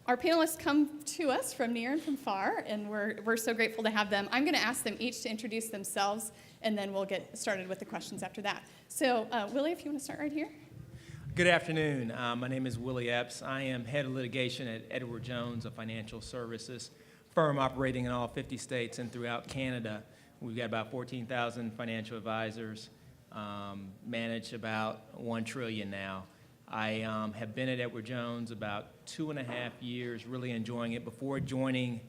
Our panelists come to us from near and from far, and we're so grateful to have them. I'm going to ask them each to introduce themselves, and then we'll get started with the questions after that. So, Willie, if you want to start right here. Good afternoon. My name is Willie Epps. I am head of litigation at Edward Jones, a financial services firm operating in all 50 states and throughout Canada. We've got about 14,000 financial advisors, manage about $1 trillion now. I have been at Edward Jones about 2.5 years, really enjoying it. Before joining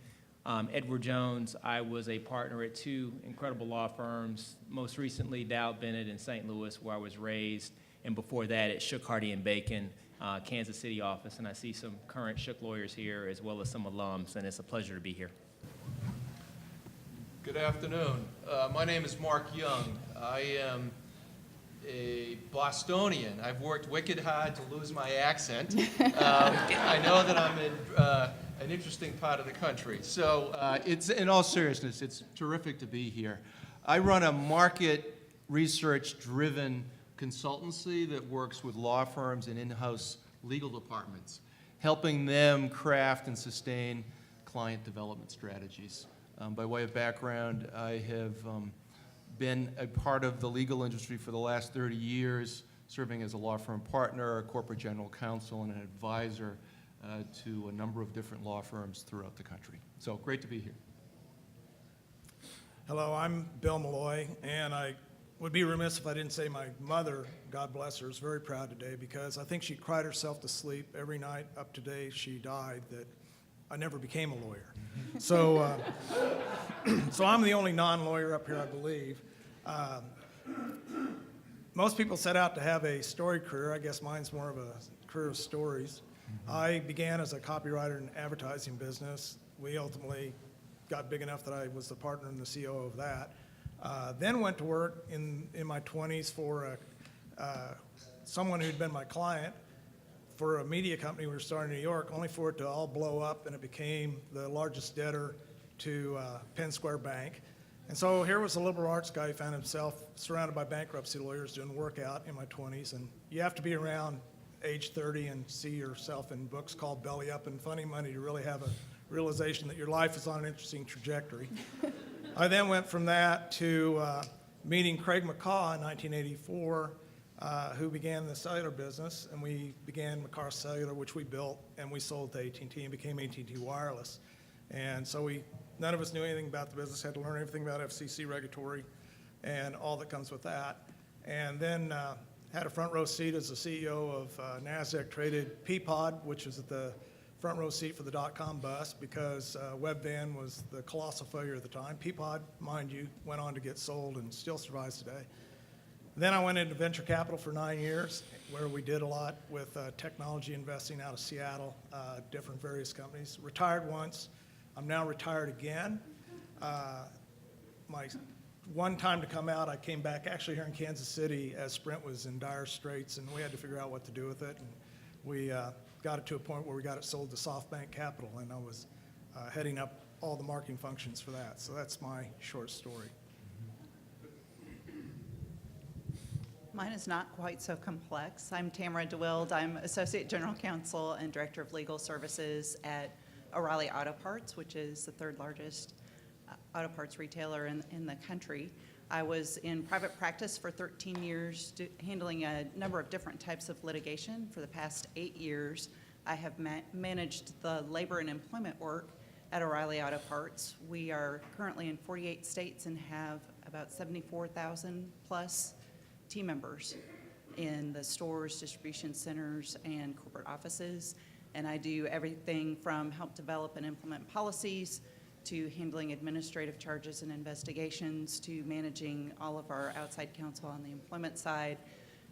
Edward Jones, I was a partner at 2 incredible law firms, most recently Dowd Bennett in St. Louis, where I was raised, and before that at Shook, Hardy & Bacon, Kansas City office. And I see some current Shook lawyers here as well as some alums, and it's a pleasure to be here. Good afternoon. My name is Mark Young. I am a Bostonian. I've worked wicked hard to lose my accent. I know that I'm in an interesting part of the country. So it's, in all seriousness, it's terrific to be here. I run a market research-driven consultancy that works with law firms and in-house legal departments, helping them craft and sustain client development strategies. By way of background, I have been a part of the legal industry for the last 30 years, serving as a law firm partner, a corporate general counsel, and an advisor to a number of different law firms throughout the country. So great to be here. Hello, I'm Bill Malloy, and I would be remiss if I didn't say my mother, God bless her, is very proud today because I think she cried herself to sleep every night up to day she died that I never became a lawyer. So, so I'm the only non-lawyer up here, I believe. Most people set out to have a storied career. I guess mine's more of a career of stories. I began as a copywriter in advertising business. We ultimately got big enough that I was the partner and the CEO of that. Then went to work in my 20s for someone who'd been my client for a media company we were starting in New York, only for it to all blow up, and it became the largest debtor to Penn Square Bank. And so here was a liberal arts guy who found himself surrounded by bankruptcy lawyers doing work out in my 20s. And you have to be around age 30 and see yourself in books called Belly Up and Funny Money to really have a realization that your life is on an interesting trajectory. I then went from that to meeting Craig McCaw in 1984, who began the cellular business, and we began McCaw Cellular, which we built, and we sold to AT&T and became AT&T Wireless. And so none of us knew anything about the business, had to learn everything about FCC regulatory and all that comes with that. And then had a front row seat as the CEO of NASDAQ-traded Peapod, which was at the front row seat for the dot-com bust because Webvan was the colossal failure at the time. Peapod, mind you, went on to get sold and still survives today. Then I went into venture capital for 9 years, where we did a lot with technology investing out of Seattle, different various companies. Retired once. I'm now retired again. My one time to come out, I came back actually here in Kansas City as Sprint was in dire straits, and we had to figure out what to do with it. And we got it to a point where we got it sold to SoftBank Capital, and I was heading up all the marketing functions for that. So that's my short story. Mine is not quite so complex. I'm Tamara de Wild. I'm Associate General Counsel and Director of Legal Services at O'Reilly Auto Parts, which is the 3rd largest auto parts retailer in the country. I was in private practice for 13 years, handling a number of different types of litigation. For the past 8 years, I have managed the labor and employment work at O'Reilly Auto Parts. We are currently in 48 states and have about 74,000 plus team members in the stores, distribution centers, and corporate offices. And I do everything from help develop and implement policies to handling administrative charges and investigations to managing all of our outside counsel on the employment side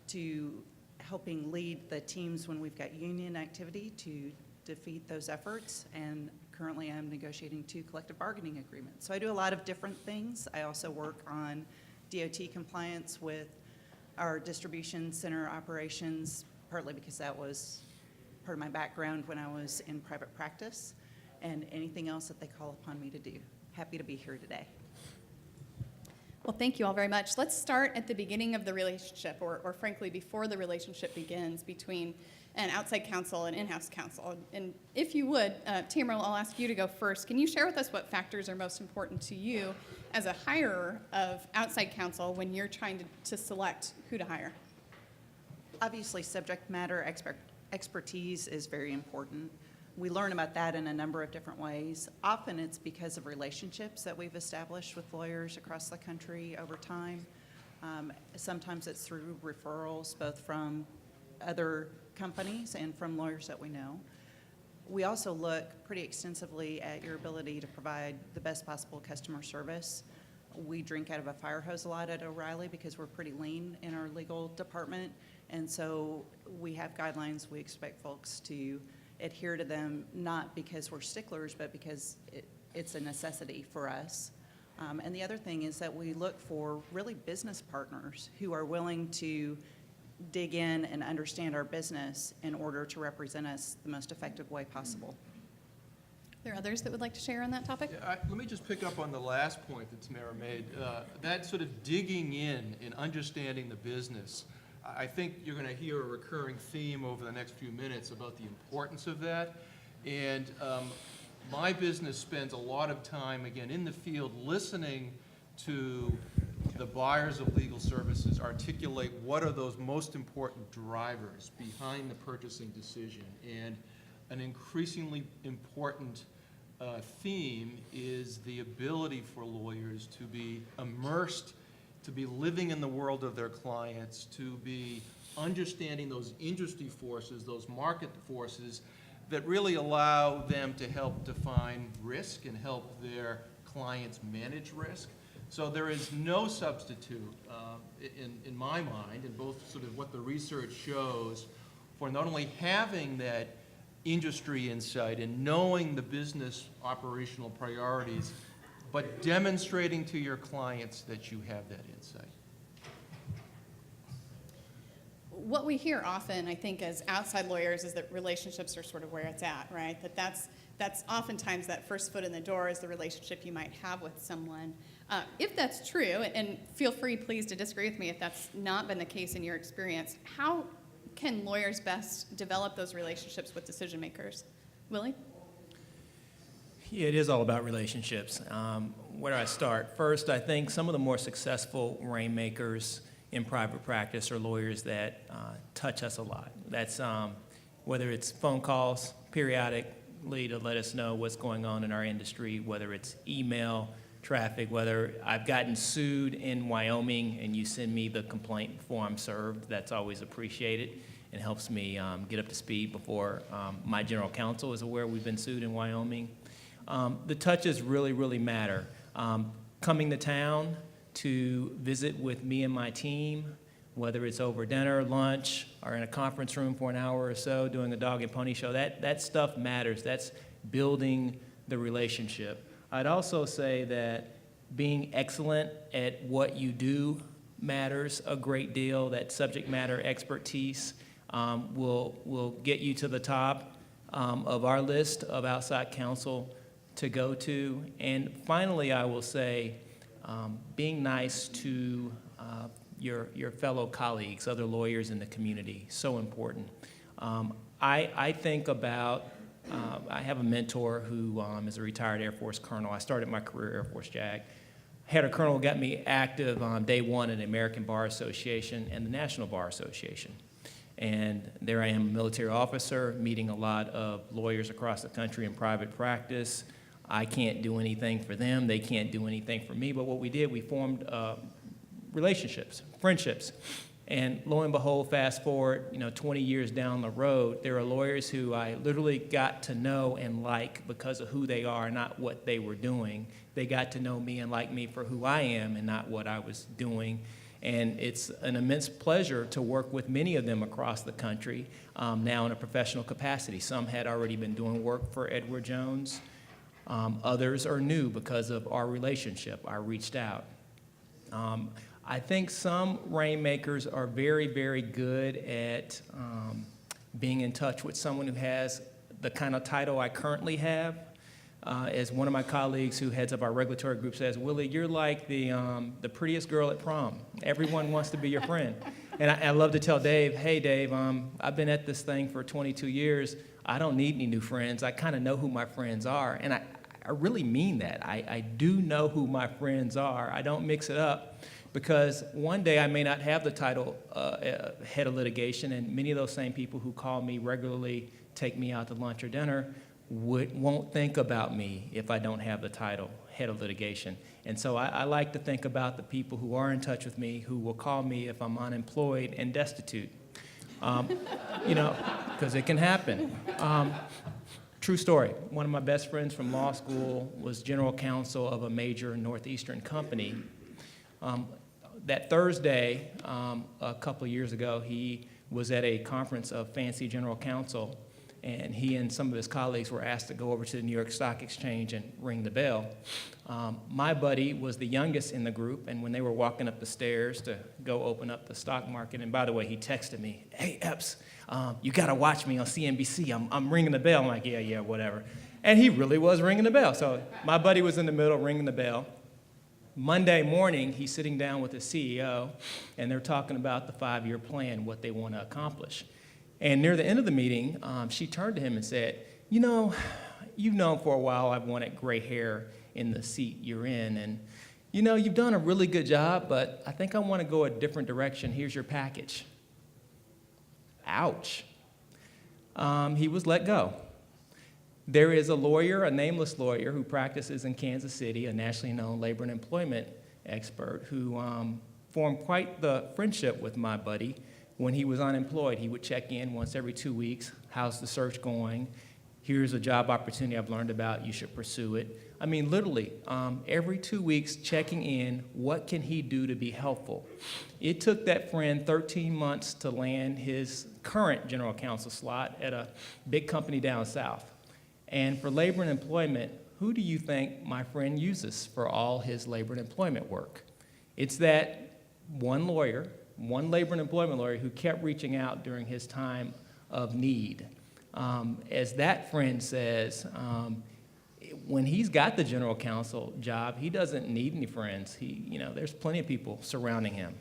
to helping lead the teams when we've got union activity to defeat those efforts. And currently I'm negotiating 2 collective bargaining agreements. So I do a lot of different things. I also work on DOT compliance with our distribution center operations, partly because that was part of my background when I was in private practice, and anything else that they call upon me to do. Happy to be here today. Well, thank you all very much. Let's start at the beginning of the relationship, or frankly, before the relationship begins between an outside counsel and in-house counsel. And if you would, Tamara, I'll ask you to go first. Can you share with us what factors are most important to you as a hirer of outside counsel when you're trying to select who to hire? Obviously, subject matter expertise is very important. We learn about that in a number of different ways. Often it's because of relationships that we've established with lawyers across the country over time. Sometimes it's through referrals, both from other companies and from lawyers that we know. We also look pretty extensively at your ability to provide the best possible customer service. We drink out of a fire hose a lot at O'Reilly because we're pretty lean in our legal department. And so we have guidelines. We expect folks to adhere to them, not because we're sticklers, but because it's a necessity for us. And the other thing is that we look for really business partners who are willing to dig in and understand our business in order to represent us the most effective way possible. Are there others that would like to share on that topic? Yeah, let me just pick up on the last point that Tamara made. That sort of digging in and understanding the business. I think you're going to hear a recurring theme over the next few minutes about the importance of that. And my business spends a lot of time, again, in the field listening to the buyers of legal services articulate what are those most important drivers behind the purchasing decision. And an increasingly important theme is the ability for lawyers to be immersed, to be living in the world of their clients, to be understanding those industry forces, those market forces that really allow them to help define risk and help their clients manage risk. So there is no substitute, in my mind, in both sort of what the research shows, for not only having that industry insight and knowing the business operational priorities, but demonstrating to your clients that you have that insight. What we hear often, I think, as outside lawyers is that relationships are sort of where it's at, right? That's oftentimes that first foot in the door is the relationship you might have with someone. If that's true, and feel free, please, to disagree with me if that's not been the case in your experience, how can lawyers best develop those relationships with decision makers? Willie? Yeah, it is all about relationships. Where do I start? First, I think some of the more successful rainmakers in private practice are lawyers that touch us a lot. That's whether it's phone calls periodically to let us know what's going on in our industry, whether it's email traffic, whether I've gotten sued in Wyoming and you send me the complaint before I'm served. That's always appreciated and helps me get up to speed before my general counsel is aware we've been sued in Wyoming. The touches really, really matter. Coming to town to visit with me and my team, whether it's over dinner, lunch, or in a conference room for an hour or so doing a dog and pony show, that stuff matters. That's building the relationship. I'd also say that being excellent at what you do matters a great deal. That subject matter expertise will get you to the top of our list of outside counsel to go to. And finally, I will say, being nice to your fellow colleagues, other lawyers in the community, so important. I think about, I have a mentor who is a retired Air Force colonel. I started my career Air Force JAG. Had a colonel got me active on day one in the American Bar Association and the National Bar Association. And there I am, a military officer, meeting a lot of lawyers across the country in private practice. I can't do anything for them. They can't do anything for me. But what we did, we formed relationships, friendships. And lo and behold, fast forward, 20 years down the road, there are lawyers who I literally got to know and like because of who they are, not what they were doing. They got to know me and like me for who I am and not what I was doing. And it's an immense pleasure to work with many of them across the country now in a professional capacity. Some had already been doing work for Edward Jones. Others are new because of our relationship. I reached out. I think some rainmakers are very, very good at being in touch with someone who has the kind of title I currently have. as one of my colleagues who heads up our regulatory group says, Willie, you're like the prettiest girl at prom. Everyone wants to be your friend. And I love to tell Dave, hey, Dave, I've been at this thing for 22 years. I don't need any new friends. I kind of know who my friends are. And I really mean that. I do know who my friends are. I don't mix it up because one day I may not have the title head of litigation, and many of those same people who call me regularly, take me out to lunch or dinner, won't think about me if I don't have the title head of litigation. And so I like to think about the people who are in touch with me, who will call me if I'm unemployed and destitute. Because it can happen. True story. One of my best friends from law school was general counsel of a major northeastern company. That Thursday, a couple of years ago, he was at a conference of fancy general counsel, and he and some of his colleagues were asked to go over to the New York Stock Exchange and ring the bell. My buddy was the youngest in the group, and when they were walking up the stairs to go open up the stock market, and by the way, he texted me, hey, Epps, you gotta watch me on CNBC. I'm ringing the bell. I'm like, yeah, whatever. And he really was ringing the bell. So my buddy was in the middle ringing the bell. Monday morning, he's sitting down with his CEO, and they're talking about the 5-year plan, what they want to accomplish. And near the end of the meeting, she turned to him and said, you've known for a while I've wanted gray hair in the seat you're in, and you've done a really good job, but I think I want to go a different direction. Here's your package. Ouch. He was let go. There is a lawyer, a nameless lawyer, who practices in Kansas City, a nationally known labor and employment expert, who formed quite the friendship with my buddy. When he was unemployed, he would check in once every 2 weeks. How's the search going? Here's a job opportunity I've learned about. You should pursue it. I mean, literally, every 2 weeks, checking in, what can he do to be helpful? It took that friend 13 months to land his current general counsel slot at a big company down south. And for labor and employment, who do you think my friend uses for all his labor and employment work? It's that one lawyer, one labor and employment lawyer who kept reaching out during his time of need. As that friend says, when he's got the general counsel job, he doesn't need any friends. There's plenty of people surrounding him.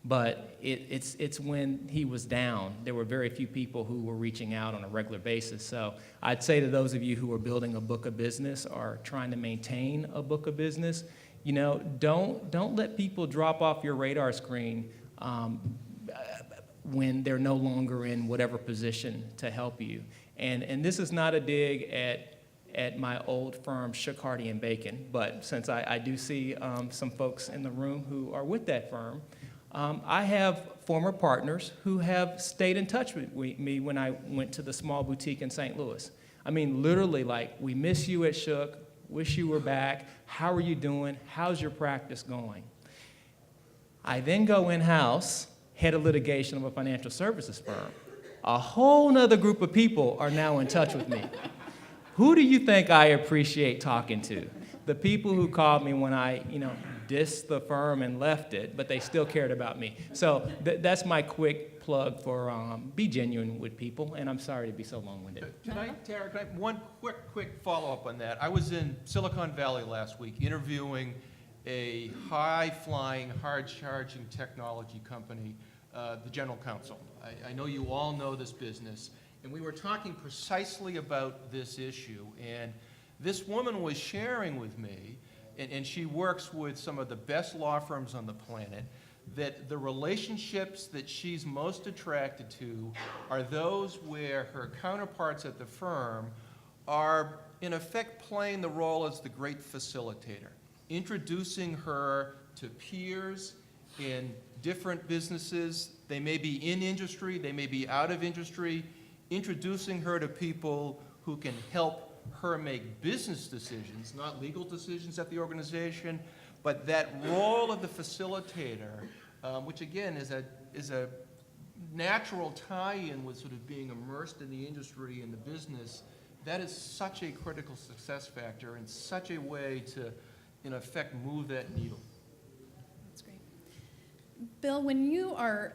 But it's when he was down, there were very few people who were reaching out on a regular basis. So I'd say to those of you who are building a book of business or trying to maintain a book of business, don't let people drop off your radar screen when they're no longer in whatever position to help you. And this is not a dig at my old firm, Shook, Hardy & Bacon, but since I do see some folks in the room who are with that firm, I have former partners who have stayed in touch with me when I went to the small boutique in St. Louis. I mean, literally, like, we miss you at Shook, wish you were back, how are you doing, how's your practice going? I then go in-house, head of litigation of a financial services firm. A whole nother group of people are now in touch with me. Who do you think I appreciate talking to? The people who called me when I, dissed the firm and left it, but they still cared about me. So that's my quick plug for be genuine with people, and I'm sorry to be so long-winded. Tara, can I one quick follow-up on that? I was in Silicon Valley last week interviewing a high-flying, hard-charging technology company, the general counsel. I know you all know this business, and we were talking precisely about this issue, and this woman was sharing with me, and she works with some of the best law firms on the planet, that the relationships that she's most attracted to are those where her counterparts at the firm are, in effect, playing the role as the great facilitator, introducing her to peers in different businesses. They may be in industry, they may be out of industry, introducing her to people who can help her make business decisions, not legal decisions at the organization, but that role of the facilitator, which again is a natural tie-in with sort of being immersed in the industry and the business, that is such a critical success factor and such a way to, in effect, move that needle. That's great. Bill, when you are,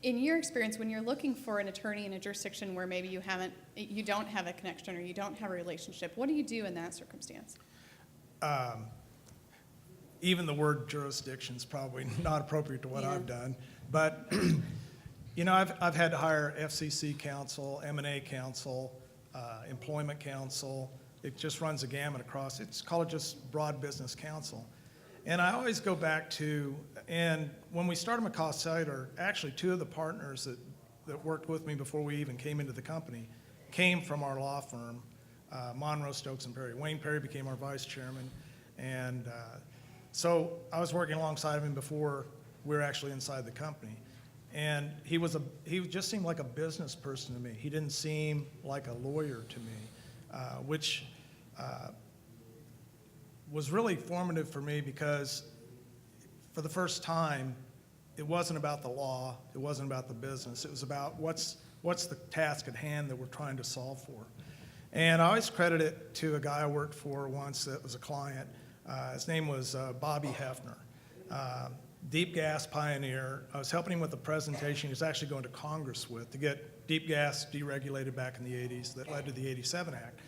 in your experience, when you're looking for an attorney in a jurisdiction where maybe you don't have a connection or you don't have a relationship, what do you do in that circumstance? Even the word jurisdiction is probably not appropriate to what Yeah. I've done. But, you know, I've had to hire FCC counsel, M&A counsel, employment counsel. It just runs a gamut across. It's called just broad business counsel. And I always go back to, and when we started McCaw Cider, actually two of the partners that worked with me before we even came into the company came from our law firm, Monroe, Stokes and Perry. Wayne Perry became our vice chairman. And so I was working alongside of him before we were actually inside the company. And he just seemed like a business person to me. He didn't seem like a lawyer to me, which was really formative for me because for the first time, it wasn't about the law, it wasn't about the business, it was about what's the task at hand that we're trying to solve for. And I always credit it to a guy I worked for once that was a client. His name was Bobby Hefner, deep gas pioneer. I was helping him with a presentation he was actually going to Congress with to get deep gas deregulated back in the 80s that led to the 87 Act.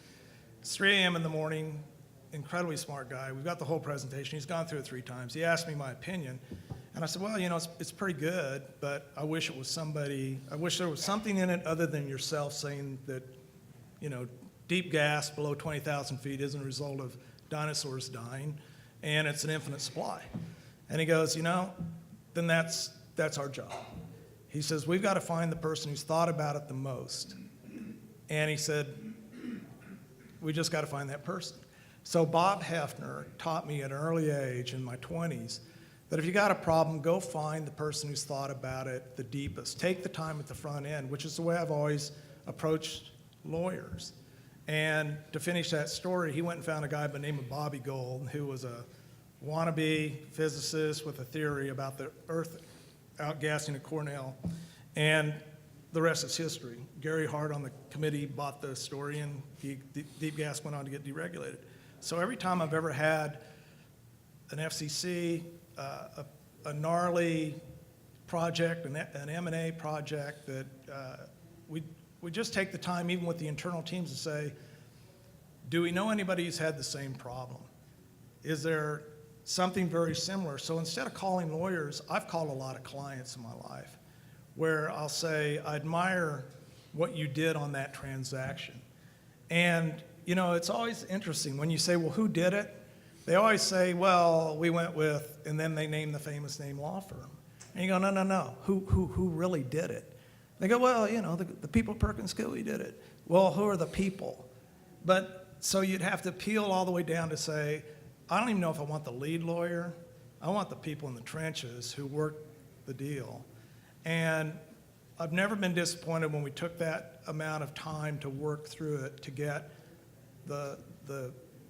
It's 3 a.m. in the morning, incredibly smart guy. We've got the whole presentation. He's gone through it 3 times. He asked me my opinion, and I said, well, you know, it's pretty good, but I wish there was something in it other than yourself saying that, you know, deep gas below 20,000 feet isn't a result of dinosaurs dying, and it's an infinite supply. And he goes, you know, then that's our job. He says, we've got to find the person who's thought about it the most. And he said, we just got to find that person. So Bob Hefner taught me at an early age in my 20s that if you got a problem, go find the person who's thought about it the deepest. Take the time at the front end, which is the way I've always approached lawyers. And to finish that story, he went and found a guy by the name of Bobby Gold, who was a wannabe physicist with a theory about the Earth outgassing at Cornell. And the rest is history. Gary Hart on the committee bought the story, and deep gas went on to get deregulated. So every time I've ever had an FCC, a gnarly project, an M&A project that we just take the time, even with the internal teams, to say, do we know anybody who's had the same problem? Is there something very similar? So instead of calling lawyers, I've called a lot of clients in my life where I'll say, I admire what you did on that transaction. And, you know, it's always interesting when you say, well, who did it? They always say, well, we went with, and then they name the famous name law firm. And you go, no, who really did it? They go, well, you know, the people at Perkins Coie did it. Well, who are the people? But so you'd have to peel all the way down to say, I don't even know if I want the lead lawyer. I want the people in the trenches who work the deal. And I've never been disappointed when we took that amount of time to work through it to get the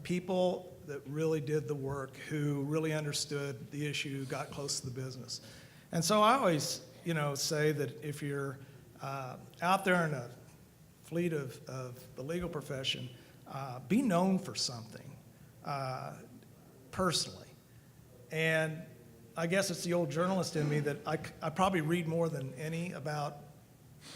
people that really did the work, who really understood the issue, got close to the business. And so I always, you know, say that if you're out there in a fleet of the legal profession, be known for something personally. And I guess it's the old journalist in me that I probably read more than any about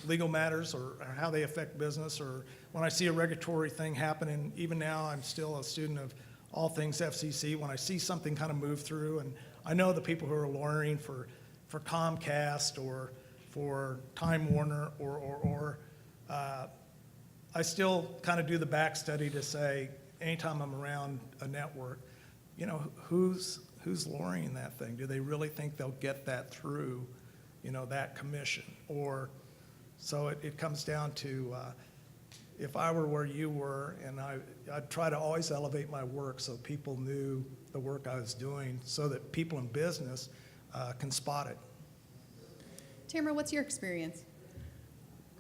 legal matters or how they affect business, or when I see a regulatory thing happen, and even now I'm still a student of all things FCC, when I see something kind of move through, and I know the people who are lawyering for Comcast or for Time Warner, or I still kind of do the back study to say, anytime I'm around a network, you know, who's lawyering that thing? Do they really think they'll get that through, you know, that commission? Or so it comes down to if I were where you were, and I'd try to always elevate my work so people knew the work I was doing, so that people in business can spot it. Tamara, what's your experience?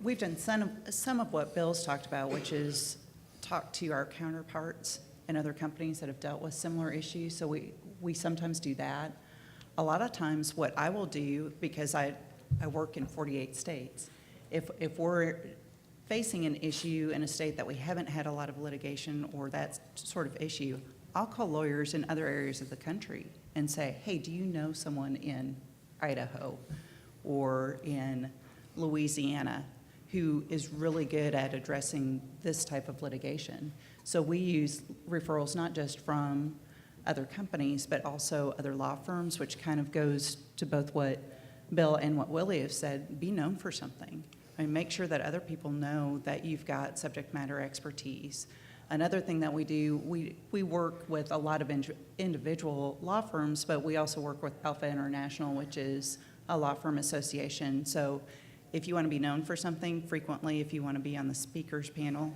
We've done some of what Bill's talked about, which is talk to our counterparts and other companies that have dealt with similar issues. So we sometimes do that. A lot of times what I will do, because I work in 48 states, if we're facing an issue in a state that we haven't had a lot of litigation or that sort of issue, I'll call lawyers in other areas of the country and say, hey, do you know someone in Idaho or in Louisiana who is really good at addressing this type of litigation. So we use referrals not just from other companies, but also other law firms, which kind of goes to both what Bill and what Willie have said. Be known for something. I mean, make sure that other people know that you've got subject matter expertise. Another thing that we do, we work with a lot of individual law firms, but we also work with Alpha International, which is a law firm association. So if you want to be known for something, frequently, if you want to be on the speakers panel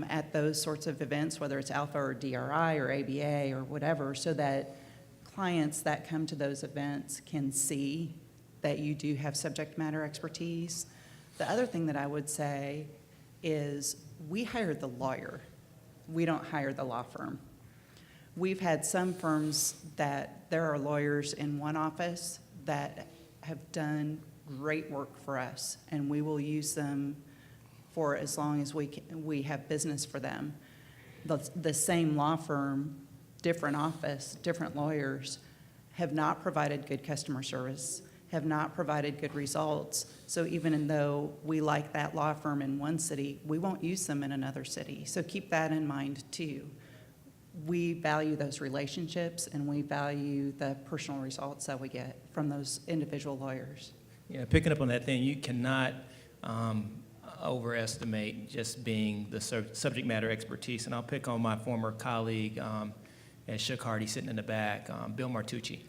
at those sorts of events, whether it's Alpha or DRI or ABA or whatever, so that clients that come to those events can see that you do have subject matter expertise. The other thing that I would say is we hire the lawyer. We don't hire the law firm. We've had some firms that there are lawyers in one office that have done great work for us, and we will use them for as long as we have business for them. The same law firm, different office, different lawyers, have not provided good customer service, have not provided good results. So even though we like that law firm in one city, we won't use them in another city. So keep that in mind too. We value those relationships, and we value the personal results that we get from those individual lawyers. Yeah, picking up on that thing, you cannot overestimate just being the subject matter expertise. And I'll pick on my former colleague at Shook Hardy sitting in the back, Bill Martucci.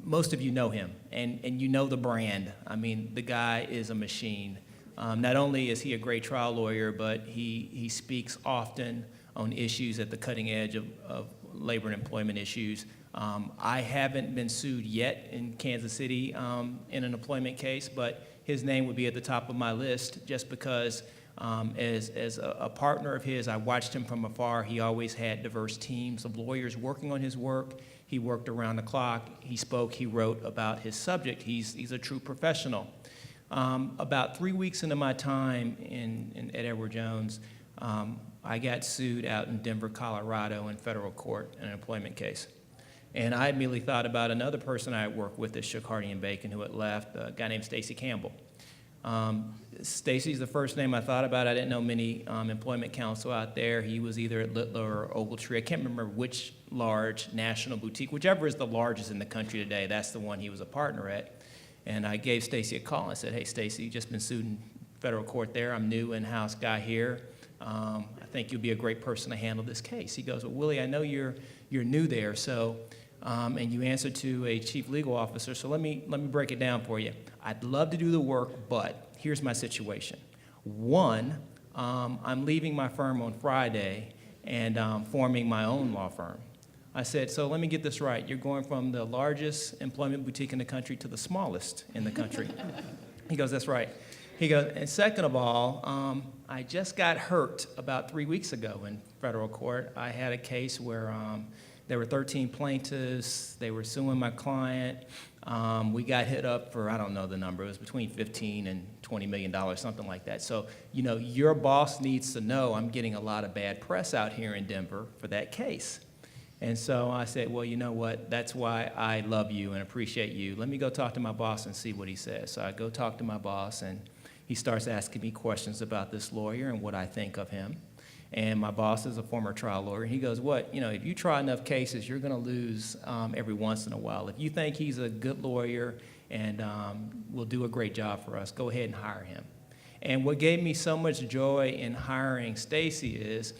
Most of you know him, and you know the brand. I mean, the guy is a machine. Not only is he a great trial lawyer, but he speaks often on issues at the cutting edge of labor and employment issues. I haven't been sued yet in Kansas City in an employment case, but his name would be at the top of my list just because as a partner of his, I watched him from afar. He always had diverse teams of lawyers working on his work. He worked around the clock. He spoke. He wrote about his subject. He's a true professional. About 3 weeks into my time at Edward Jones, I got sued out in Denver, Colorado in federal court in an employment case. And I immediately thought about another person I had worked with at Shook Hardy and Bacon who had left, a guy named Stacy Campbell. Stacy's the first name I thought about. I didn't know many employment counsel out there. He was either at Littler or Ogletree. I can't remember which large national boutique, whichever is the largest in the country today, that's the one he was a partner at. And I gave Stacy a call. I said, hey, Stacy, you've just been sued in federal court there. I'm new in-house guy here. I think you'll be a great person to handle this case. He goes, well, Willie, I know you're new there, so and you answer to a chief legal officer, so let me break it down for you. I'd love to do the work, but here's my situation. One, I'm leaving my firm on Friday and forming my own law firm. I said, so let me get this right. You're going from the largest employment boutique in the country to the smallest in the country. He goes, that's right. He goes, and second of all, I just got hurt about 3 weeks ago in federal court. I had a case where there were 13 plaintiffs. They were suing my client. We got hit up for, I don't know the number, it was between $15 and $20 million, something like that. So, you know, your boss needs to know I'm getting a lot of bad press out here in Denver for that case. And so I said, well, you know what, that's why I love you and appreciate you. Let me go talk to my boss and see what he says. So I go talk to my boss, and he starts asking me questions about this lawyer and what I think of him. And my boss is a former trial lawyer. He goes, what, you know, if you try enough cases, you're going to lose every once in a while. If you think he's a good lawyer and will do a great job for us, go ahead and hire him. And what gave me so much joy in hiring Stacy is,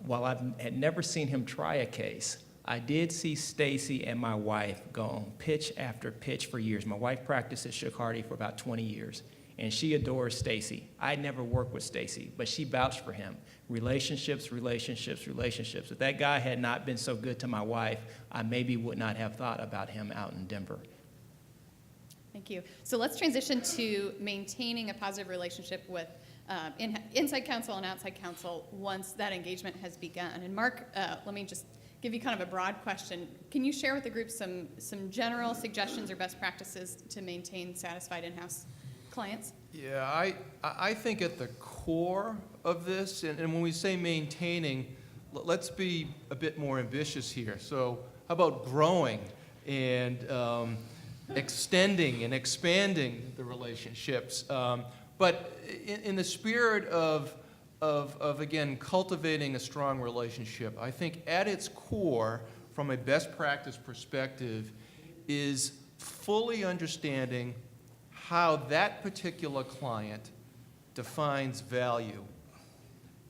while I had never seen him try a case, I did see Stacy and my wife go on pitch after pitch for years. My wife practiced at Shook Hardy for about 20 years, and she adores Stacy. I'd never worked with Stacy, but she vouched for him. Relationships, relationships, relationships. If that guy had not been so good to my wife, I maybe would not have thought about him out in Denver. Thank you. So let's transition to maintaining a positive relationship with inside counsel and outside counsel once that engagement has begun. And Mark, let me just give you kind of a broad question. Can you share with the group some general suggestions or best practices to maintain satisfied in-house clients? Yeah, I think at the core of this, and when we say maintaining, let's be a bit more ambitious here. So how about growing and extending and expanding the relationships. But in the spirit of again, cultivating a strong relationship, I think at its core, from a best practice perspective, is fully understanding how that particular client defines value.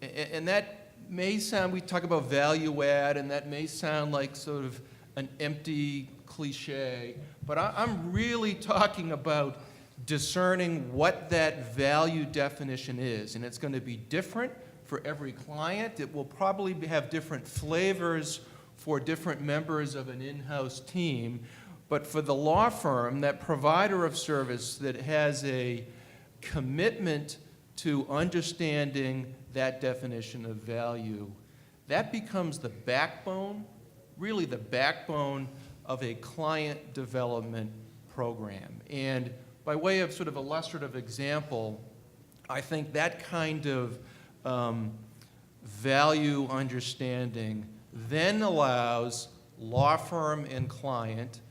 And that may sound, we talk about value add, and that may sound like sort of an empty cliche, but I'm really talking about discerning what that value definition is. And it's going to be different for every client. It will probably have different flavors for different members of an in-house team. But for the law firm, that provider of service that has a commitment to understanding that definition of value, that becomes the backbone, really the backbone of a client development program. And by way of sort of illustrative example, I think that kind of value understanding then allows law firm and client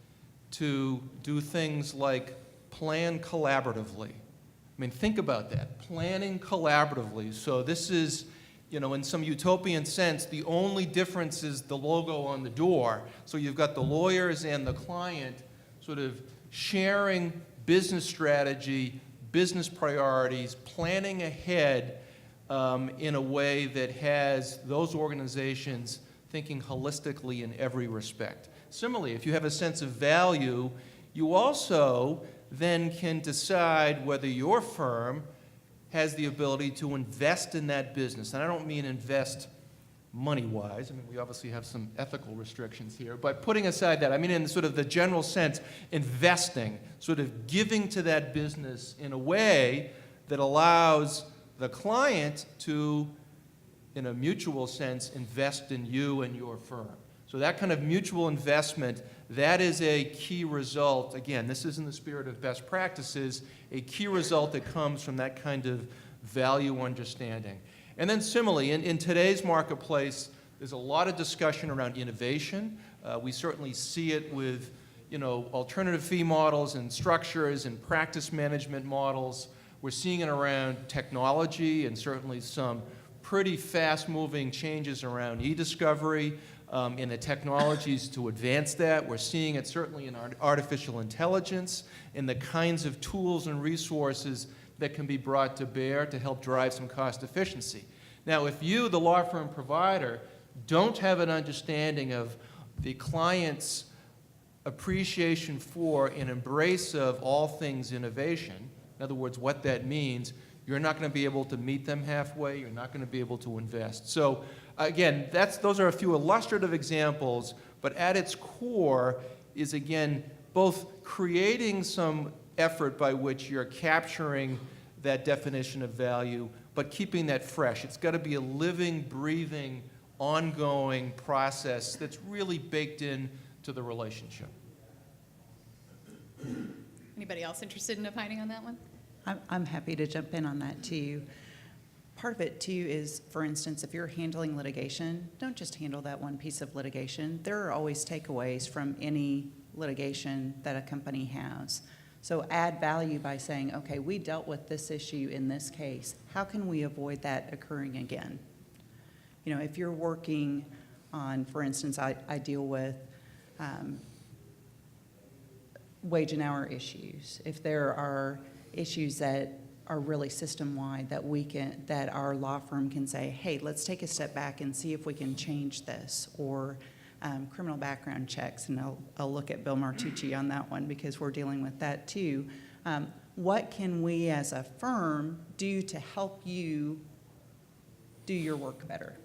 to do things like plan collaboratively. I mean, think about that, planning collaboratively. So this is, you know, in some utopian sense, the only difference is the logo on the door. So you've got the lawyers and the client sort of sharing business strategy, business priorities, planning ahead in a way that has those organizations thinking holistically in every respect. Similarly, if you have a sense of value, you also then can decide whether your firm has the ability to invest in that business. And I don't mean invest money-wise. I mean, we obviously have some ethical restrictions here. But putting aside that, I mean in sort of the general sense, investing, sort of giving to that business in a way that allows the client to, in a mutual sense, invest in you and your firm. So that kind of mutual investment, that is a key result. Again, this is in the spirit of best practices, a key result that comes from that kind of value understanding. And then similarly, in today's marketplace, there's a lot of discussion around innovation. We certainly see it with, you know, alternative fee models and structures and practice management models. We're seeing it around technology and certainly some pretty fast-moving changes around e-discovery. In the technologies to advance that. We're seeing it certainly in artificial intelligence, in the kinds of tools and resources that can be brought to bear to help drive some cost efficiency. Now, if you, the law firm provider, don't have an understanding of the client's appreciation for and embrace of all things innovation, in other words, what that means, you're not going to be able to meet them halfway, you're not going to be able to invest. So again, those are a few illustrative examples, but at its core is, again, both creating some effort by which you're capturing that definition of value, but keeping that fresh. It's got to be a living, breathing, ongoing process that's really baked into the relationship. Anybody else interested in opining on that one? I'm happy to jump in on that too. Part of it too is, for instance, if you're handling litigation, don't just handle that one piece of litigation. There are always takeaways from any litigation that a company has. So add value by saying, okay, we dealt with this issue in this case. How can we avoid that occurring again? You know, if you're working on, for instance, I deal with wage and hour issues. If there are issues that are really system-wide that our law firm can say, hey, let's take a step back and see if we can change this, or criminal background checks, and I'll look at Bill Martucci on that one because we're dealing with that too. What can we as a firm do to help you do your work better?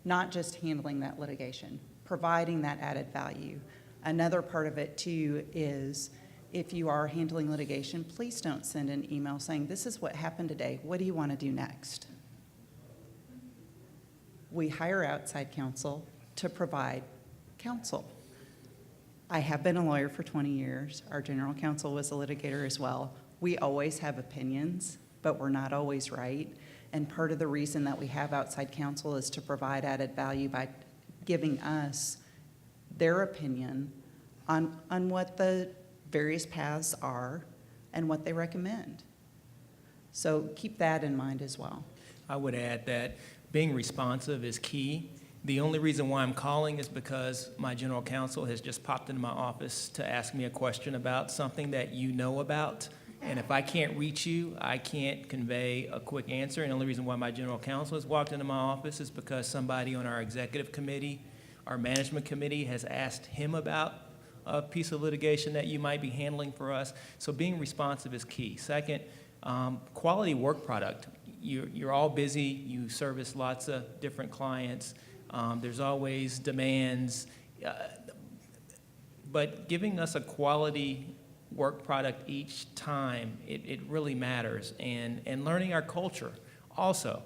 Not just handling that litigation, providing that added value. Another part of it too is, if you are handling litigation, please don't send an email saying, this is what happened today, what do you want to do next? We hire outside counsel to provide counsel. I have been a lawyer for 20 years. Our general counsel was a litigator as well. We always have opinions, but we're not always right. And part of the reason that we have outside counsel is to provide added value by giving us their opinion on what the various paths are and what they recommend. So keep that in mind as well. I would add that being responsive is key. The only reason why I'm calling is because my general counsel has just popped into my office to ask me a question about something that you know about. And if I can't reach you, I can't convey a quick answer. And the only reason why my general counsel has walked into my office is because somebody on our executive committee, our management committee, has asked him about a piece of litigation that you might be handling for us. So being responsive is key. Second, quality work product. You're all busy. You service lots of different clients. There's always demands. But giving us a quality work product each time, it really matters. And learning our culture also.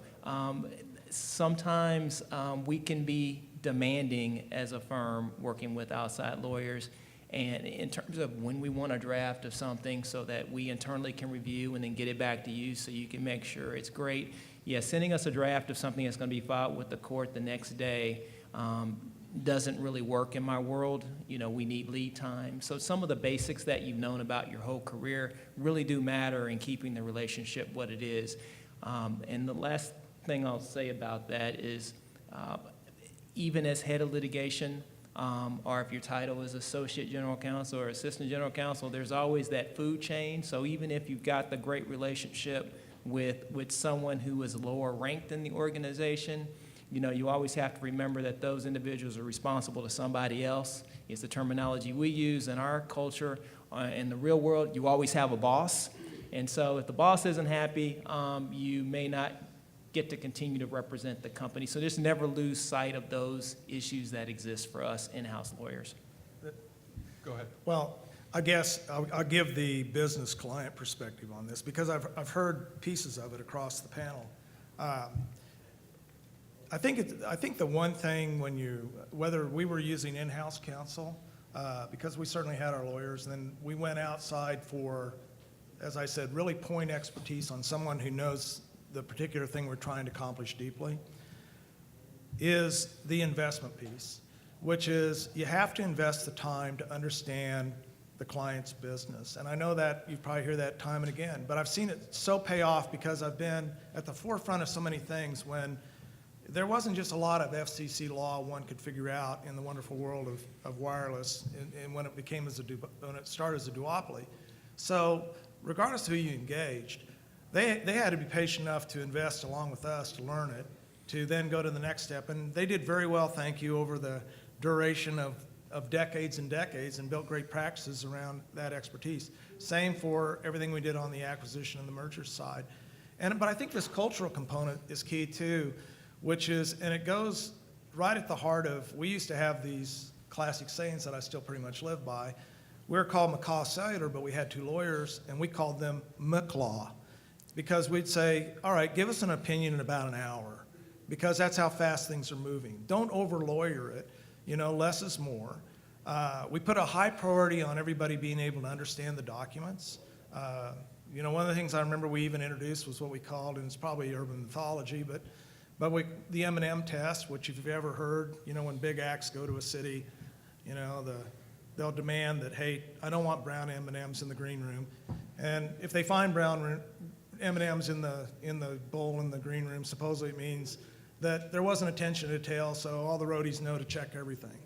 Sometimes we can be demanding as a firm working with outside lawyers, and in terms of when we want a draft of something so that we internally can review and then get it back to you so you can make sure it's great. Yeah, sending us a draft of something that's going to be filed with the court the next day doesn't really work in my world. You know, we need lead time. So some of the basics that you've known about your whole career really do matter in keeping the relationship what it is. And the last thing I'll say about that is even as head of litigation, or if your title is associate general counsel or assistant general counsel, there's always that food chain. So even if you've got the great relationship with someone who is lower ranked in the organization, you know, you always have to remember that those individuals are responsible to somebody else. It's the terminology we use in our culture. In the real world, you always have a boss. And so if the boss isn't happy, you may not get to continue to represent the company. So just never lose sight of those issues that exist for us in-house lawyers. Go ahead. Well, I guess I'll give the business client perspective on this because I've heard pieces of it across the panel. I think the one thing whether we were using in-house counsel, because we certainly had our lawyers, then we went outside for, as I said, really point expertise on someone who knows the particular thing we're trying to accomplish deeply, is the investment piece, which is you have to invest the time to understand the client's business. And I know that you probably hear that time and again, but I've seen it so pay off because I've been at the forefront of so many things when there wasn't just a lot of FCC law one could figure out in the wonderful world of wireless and when it started as a duopoly. So regardless of who you engaged, they had to be patient enough to invest along with us to learn it, to then go to the next step. And they did very well, thank you, over the duration of decades and decades and built great practices around that expertise. Same for everything we did on the acquisition and the merger side. But I think this cultural component is key too, which is, and it goes right at the heart of, we used to have these classic sayings that I still pretty much live by. We were called McCaw Cellular, but we had two lawyers, and we called them McClaw. Because we'd say, all right, give us an opinion in about an hour, because that's how fast things are moving. Don't over-lawyer it. You know, less is more. We put a high priority on everybody being able to understand the documents. You know, one of the things I remember we even introduced was what we called, and it's probably urban mythology, but the M&M test, which if you've ever heard, you know, when big acts go to a city, you know, they'll demand that, hey, I don't want brown M&Ms in the green room. And if they find brown M&Ms in the bowl in the green room, supposedly it means that there wasn't attention to detail, so all the roadies know to check everything.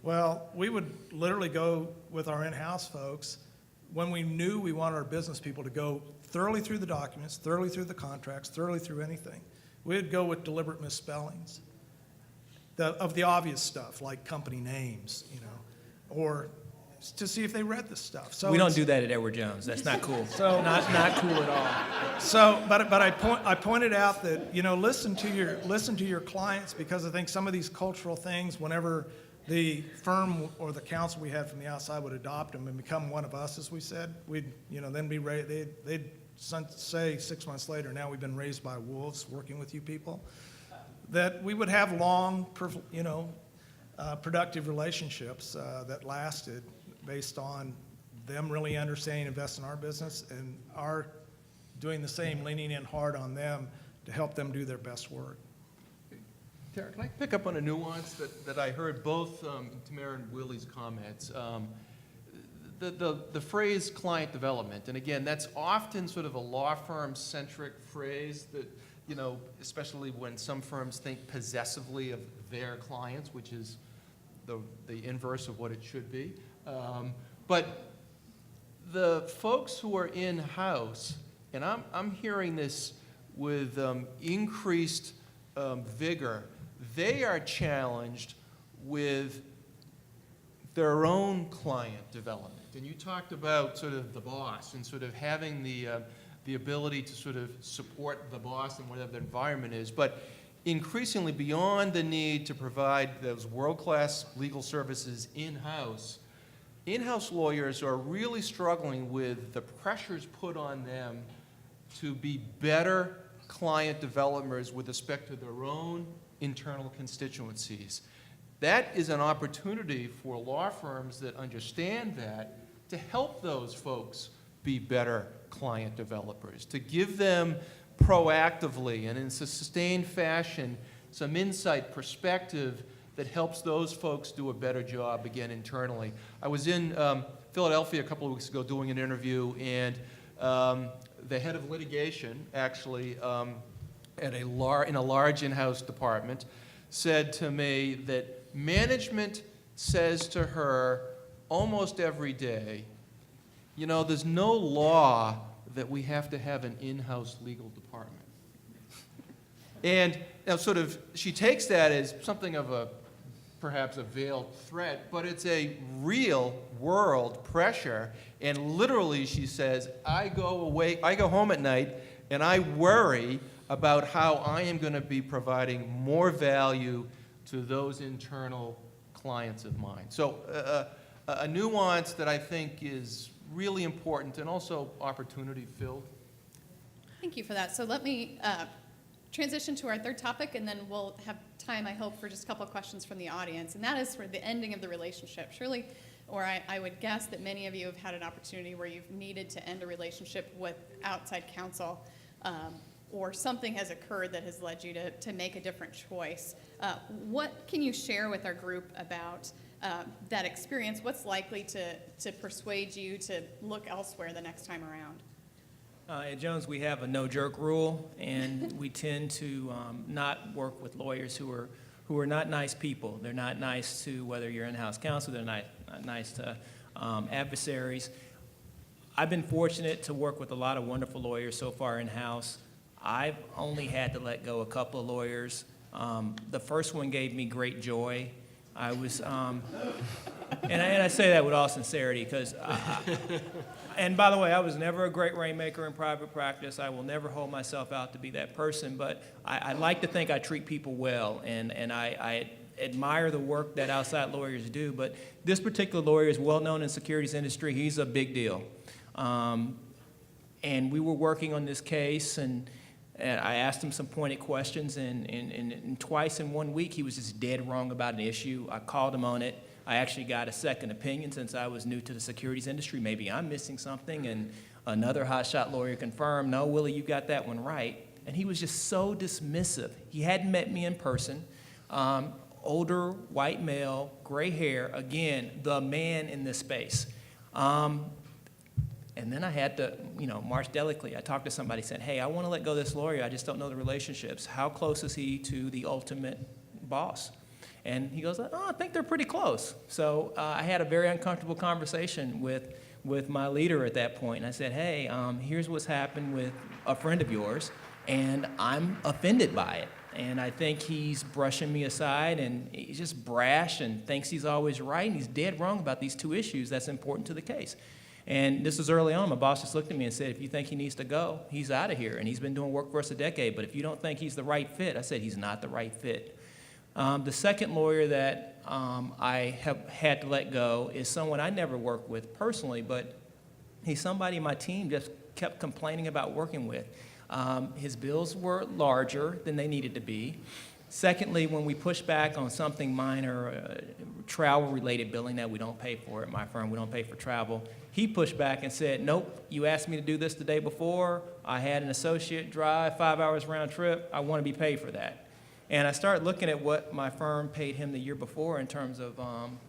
Well, we would literally go with our in-house folks when we knew we wanted our business people to go thoroughly through the documents, thoroughly through the contracts, thoroughly through anything. We'd go with deliberate misspellings of the obvious stuff, like company names, you know, or to see if they read the stuff. So we don't do that at Edward Jones. That's not cool. So not cool at all. So, but I pointed out that, you know, listen to your clients, because I think some of these cultural things, whenever the firm or the counsel we had from the outside would adopt them and become one of us, as we said, we'd, you know, then be they'd say 6 months later, now we've been raised by wolves working with you people, that we would have long, you know, productive relationships that lasted based on them really understanding, investing in our business, and our doing the same, leaning in hard on them to help them do their best work. Tara, can I pick up on a nuance that I heard both Tamara and Willie's comments? the phrase client development, and again, that's often sort of a law firm-centric phrase that, you know, especially when some firms think possessively of their clients, which is the inverse of what it should be. But the folks who are in-house, and I'm hearing this with increased vigor, they are challenged with their own client development. And you talked about sort of the boss and sort of having the ability to sort of support the boss in whatever the environment is, but increasingly beyond the need to provide those world-class legal services in-house, in-house lawyers are really struggling with the pressures put on them to be better client developers with respect to their own internal constituencies. That is an opportunity for law firms that understand that to help those folks be better client developers, to give them proactively and in a sustained fashion some insight, perspective that helps those folks do a better job, again, internally. I was in Philadelphia a couple of weeks ago doing an interview, and the head of litigation, actually, in a large in-house department, said to me that management says to her almost every day, you know, there's no law that we have to have an in-house legal department. And now sort of, she takes that as something of perhaps a veiled threat, but it's a real world pressure. And literally, she says, I go home at night and I worry about how I am going to be providing more value to those internal clients of mine. So a nuance that I think is really important and also opportunity-filled. Thank you for that. So let me transition to our third topic, and then we'll have time, I hope, for just a couple of questions from the audience, and that is for the ending of the relationship. Surely, or I would guess that many of you have had an opportunity where you've needed to end a relationship with outside counsel, or something has occurred that has led you to make a different choice. What can you share with our group about that experience? What's likely to persuade you to look elsewhere the next time around? At Jones, we have a no-jerk rule, and we tend to not work with lawyers who are not nice people. They're not nice to whether you're in-house counsel. They're not nice to adversaries. I've been fortunate to work with a lot of wonderful lawyers so far in-house. I've only had to let go a couple of lawyers. The first one gave me great joy. I was, and I say that with all sincerity, because, and by the way, I was never a great rainmaker in private practice. I will never hold myself out to be that person, but I like to think I treat people well, and I admire the work that outside lawyers do, but this particular lawyer is well known in the securities industry. He's a big deal. And we were working on this case, and I asked him some pointed questions, and twice in 1 week he was just dead wrong about an issue. I called him on it. I actually got a second opinion since I was new to the securities industry. Maybe I'm missing something, and another hotshot lawyer confirmed, no, Willie, you got that one right. And he was just so dismissive. He hadn't met me in person. Older, white male, gray hair, again, the man in this space. And then I had to, march delicately. I talked to somebody, said, hey, I want to let go of this lawyer. I just don't know the relationships. How close is he to the ultimate boss? And he goes, I think they're pretty close. So I had a very uncomfortable conversation with my leader at that point. And I said, hey, here's what's happened with a friend of yours, and I'm offended by it. And I think he's brushing me aside, and he's just brash and thinks he's always right, and he's dead wrong about these two issues that's important to the case. And this was early on. My boss just looked at me and said, if you think he needs to go, he's out of here. And he's been doing work for us a decade. But if you don't think he's the right fit, I said, he's not the right fit. The second lawyer that I have had to let go is someone I never worked with personally, but he's somebody my team just kept complaining about working with. His bills were larger than they needed to be. Secondly, when we push back on something minor, travel-related billing that we don't pay for at my firm, we don't pay for travel, he pushed back and said, nope, you asked me to do this the day before. I had an associate drive 5 hours round trip. I want to be paid for that. And I started looking at what my firm paid him the year before in terms of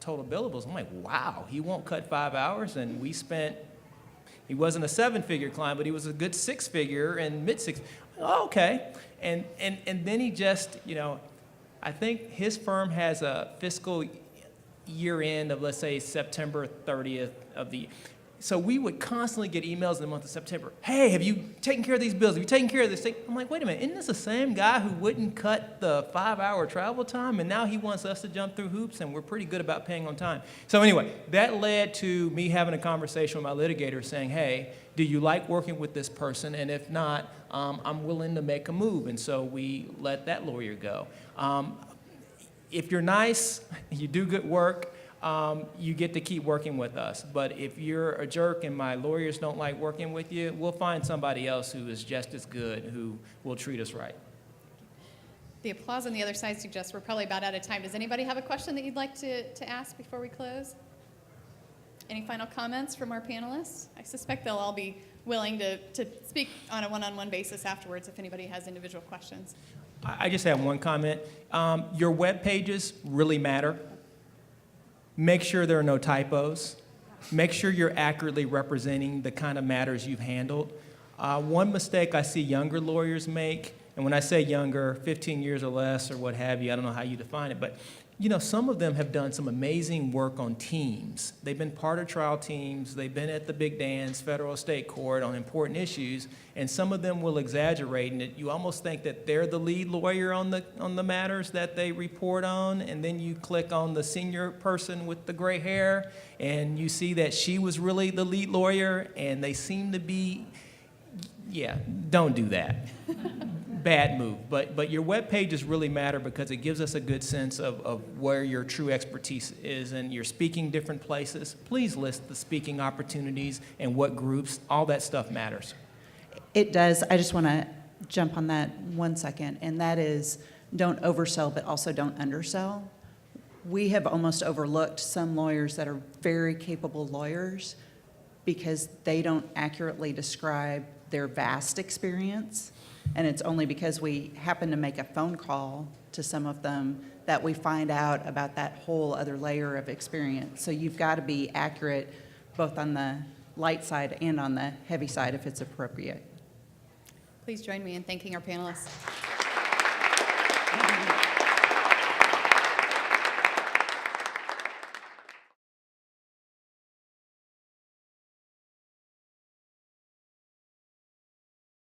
total billables. I'm like, wow, he won't cut 5 hours, and we spent, he wasn't a 7-figure client, but he was a good 6-figure and mid-6. Oh, okay. And then he just, you know, I think his firm has a fiscal year end of, let's say, September 30th of the year. So we would constantly get emails in the month of September. Hey, have you taken care of these bills? Have you taken care of this thing? I'm like, wait a minute, isn't this the same guy who wouldn't cut the 5-hour travel time? And now he wants us to jump through hoops, and we're pretty good about paying on time. So anyway, that led to me having a conversation with my litigator saying, hey, do you like working with this person? And if not, I'm willing to make a move. And so we let that lawyer go. If you're nice, you do good work, you get to keep working with us. But if you're a jerk and my lawyers don't like working with you, we'll find somebody else who is just as good, who will treat us right. The applause on the other side suggests we're probably about out of time. Does anybody have a question that you'd like to ask before we close? Any final comments from our panelists? I suspect they'll all be willing to speak on a one-on-one basis afterwards if anybody has individual questions. I just have one comment. Your web pages really matter. Make sure there are no typos. Make sure you're accurately representing the kind of matters you've handled. One mistake I see younger lawyers make, and when I say younger, 15 years or less or what have you, I don't know how you define it, but you know, some of them have done some amazing work on teams. They've been part of trial teams. They've been at the big dance, federal, state court on important issues, and some of them will exaggerate, and you almost think that they're the lead lawyer on the matters that they report on, and then you click on the senior person with the gray hair, and you see that she was really the lead lawyer, and they seem to be, yeah, don't do that. Bad move, but your web pages really matter because it gives us a good sense of where your true expertise is, and you're speaking different places. Please list the speaking opportunities and what groups. All that stuff matters. It does. I just want to jump on that 1 second, and that is don't oversell, but also don't undersell. We have almost overlooked some lawyers that are very capable lawyers because they don't accurately describe their vast experience. And it's only because we happen to make a phone call to some of them that we find out about that whole other layer of experience. So you've got to be accurate both on the light side and on the heavy side if it's appropriate. Please join me in thanking our panelists.